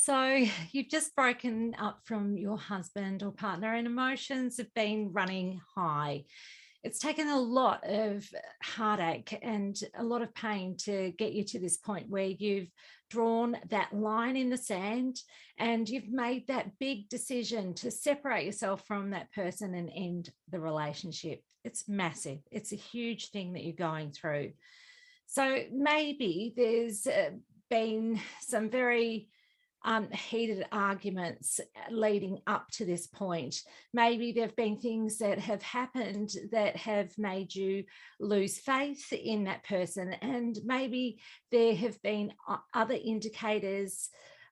So you've just broken up from your husband or partner, and emotions have been running high. It's taken a lot of heartache and a lot of pain to get you to this point where you've drawn that line in the sand and you've made that big decision to separate yourself from that person and end the relationship. It's massive. It's a huge thing that you're going through. So maybe there's been some very heated arguments leading up to this point. Maybe there have been things that have happened that have made you lose faith in that person, and maybe there have been other indicators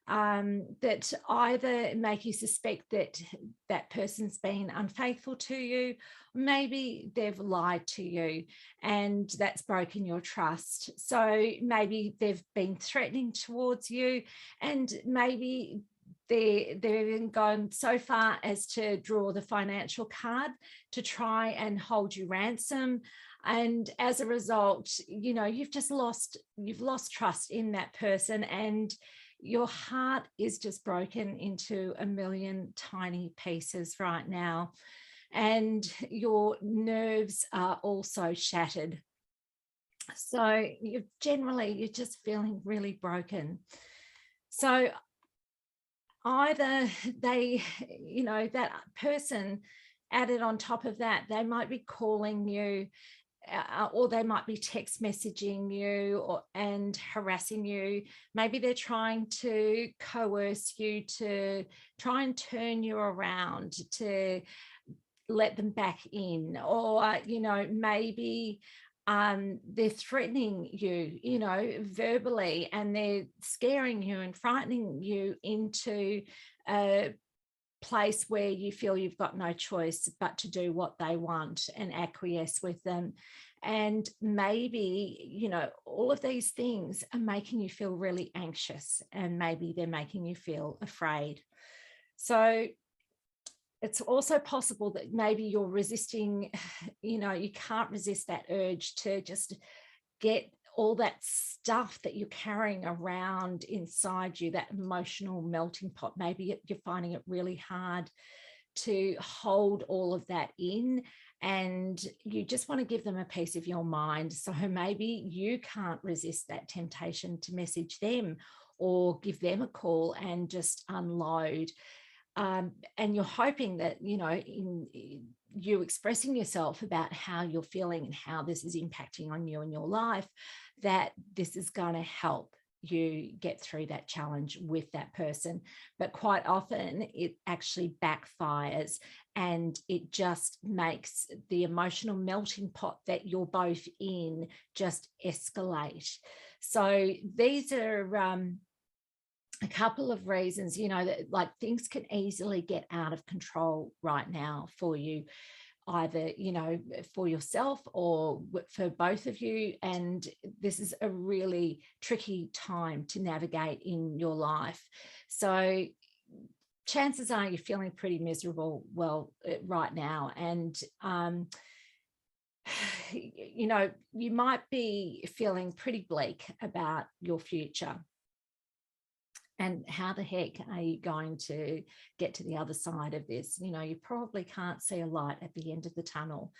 that either make you suspect that that person's been unfaithful to you, maybe they've lied to you and that's broken your trust. So maybe they've been threatening towards you, and maybe they've even gone so far as to draw the financial card to try and hold you ransom. And as a result, you've lost trust in that person, and your heart is just broken into a million tiny pieces right now. And your nerves are also shattered. So you're just feeling really broken. So either that person added on top of that, they might be calling you, or they might be text messaging you and harassing you. Maybe they're trying to coerce you to try and turn you around, to let them back in, or maybe they're threatening you, verbally, and they're scaring you and frightening you into a place where you feel you've got no choice but to do what they want and acquiesce with them. And maybe, all of these things are making you feel really anxious, and maybe they're making you feel afraid. So it's also possible that maybe you're resisting, you can't resist that urge to just get all that stuff that you're carrying around inside you, that emotional melting pot. Maybe you're finding it really hard to hold all of that in, and you just want to give them a piece of your mind. So maybe you can't resist that temptation to message them or give them a call and just unload. And you're hoping that, in you expressing yourself about how you're feeling and how this is impacting on you and your life, that this is going to help you get through that challenge with that person. But quite often it actually backfires, and it just makes the emotional melting pot that you're both in just escalate. So these are a couple of reasons, that like things can easily get out of control right now for you, either, for yourself or for both of you. And this is a really tricky time to navigate in your life. So chances are you're feeling pretty miserable, right now. And, you might be feeling pretty bleak about your future. And how the heck are you going to get to the other side of this? You probably can't see a light at the end of the tunnel.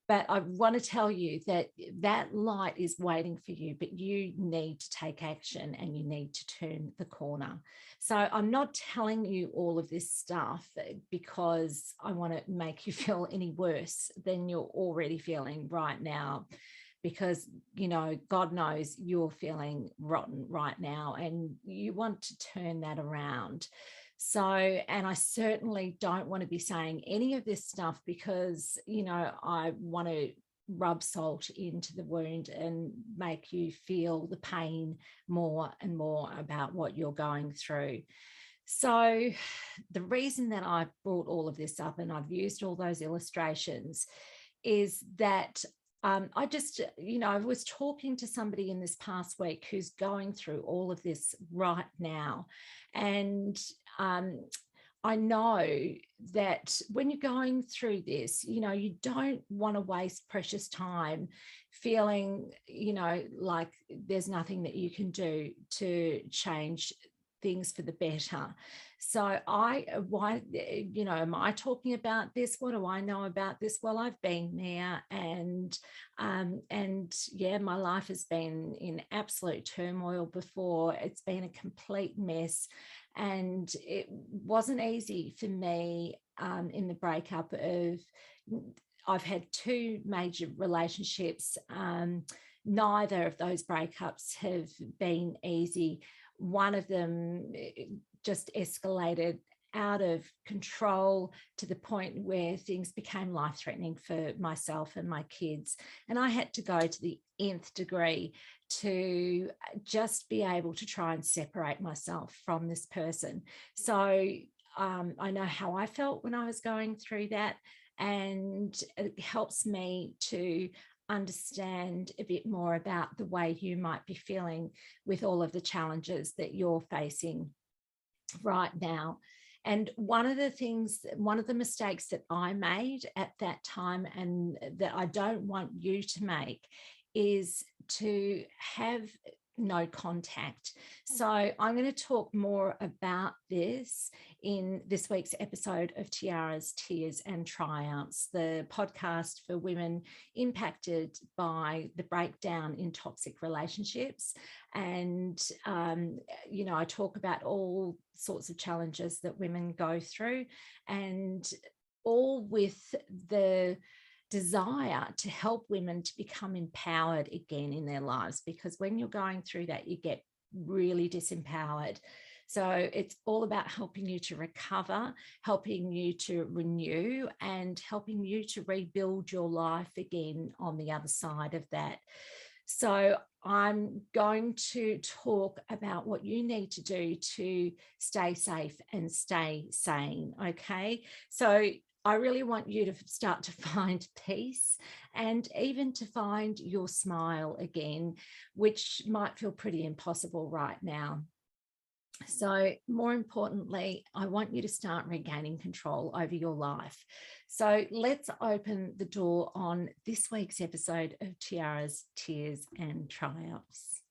But I want to tell you that that light is waiting for you, but you need to take action and you need to turn the corner. So I'm not telling you all of this stuff because I want to make you feel any worse than you're already feeling right now, because God knows you're feeling rotten right now and you want to turn that around. So, and I certainly don't want to be saying any of this stuff because I want to rub salt into the wound and make you feel the pain more and more about what you're going through. So the reason that I brought all of this up and I've used all those illustrations is that I just, I was talking to somebody in this past week who's going through all of this right now. And I know that when you're going through this, you don't want to waste precious time feeling, like there's nothing that you can do to change things for the better. So am I talking about this? What do I know about this? Well, I've been there, and yeah, my life has been in absolute turmoil before. It's been a complete mess, and it wasn't easy for me in the breakup of. I've had two major relationships. Neither of those breakups have been easy. One of them just escalated out of control to the point where things became life-threatening for myself and my kids. And I had to go to the nth degree to just be able to try and separate myself from this person. So I know how I felt when I was going through that, and it helps me to understand a bit more about the way you might be feeling with all of the challenges that you're facing right now. And one of the mistakes that I made at that time, and that I don't want you to make, is to have no contact. So I'm going to talk more about this in this week's episode of Tiara's Tears and Triumphs, the podcast for women impacted by the breakdown in toxic relationships. And, I talk about all sorts of challenges that women go through, and all with the desire to help women to become empowered again in their lives, because when you're going through that, you get really disempowered. So it's all about helping you to recover, helping you to renew, and helping you to rebuild your life again on the other side of that. So I'm going to talk about what you need to do to stay safe and stay sane. Okay. So I really want you to start to find peace, and even to find your smile again, which might feel pretty impossible right now. So more importantly, I want you to start regaining control over your life. So let's open the door on this week's episode of Tiara's Tears and Triumphs.